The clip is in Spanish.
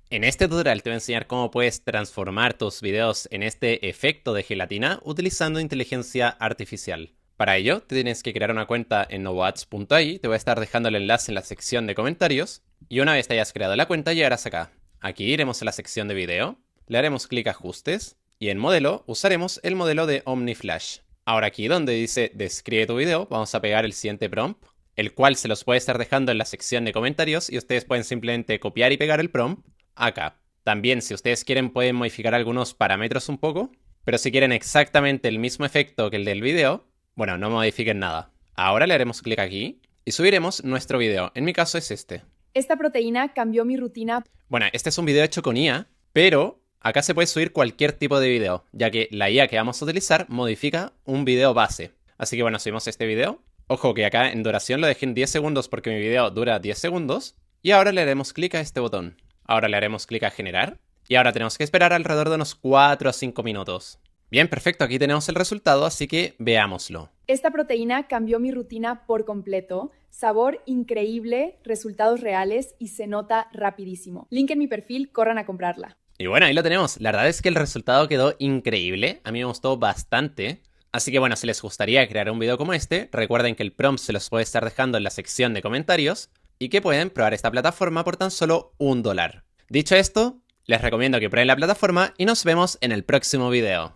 En este tutorial te voy a enseñar cómo puedes transformar tus videos en este efecto de gelatina utilizando inteligencia artificial. Para ello, te tienes que crear una cuenta en novoads.ai, te voy a estar dejando el enlace en la sección de comentarios, y una vez te hayas creado la cuenta llegarás acá. Aquí iremos a la sección de video, le haremos clic a ajustes, y en modelo usaremos el modelo de OmniFlash. Ahora aquí donde dice describe tu video, vamos a pegar el siguiente prompt, el cual se los puede estar dejando en la sección de comentarios y ustedes pueden simplemente copiar y pegar el prompt acá. También, si ustedes quieren, pueden modificar algunos parámetros un poco, pero si quieren exactamente el mismo efecto que el del video, bueno, no modifiquen nada. Ahora le haremos clic aquí y subiremos nuestro video. En mi caso es este. Esta proteína cambió mi rutina. Bueno, este es un video hecho con IA, pero acá se puede subir cualquier tipo de video, ya que la IA que vamos a utilizar modifica un video base. Así que bueno, subimos este video. Ojo que acá en duración lo dejé en 10 segundos porque mi video dura 10 segundos. Y ahora le haremos clic a este botón. Ahora le haremos clic a generar. Y ahora tenemos que esperar alrededor de unos 4 a 5 minutos. Bien, perfecto, aquí tenemos el resultado, así que veámoslo. Esta proteína cambió mi rutina por completo. Sabor increíble, resultados reales y se nota rapidísimo. Link en mi perfil, corran a comprarla. Y bueno, ahí lo tenemos. La verdad es que el resultado quedó increíble. A mí me gustó bastante. Así que bueno, si les gustaría crear un video como este, recuerden que el prompt se los puede estar dejando en la sección de comentarios y que pueden probar esta plataforma por tan solo $1. Dicho esto, les recomiendo que prueben la plataforma y nos vemos en el próximo video.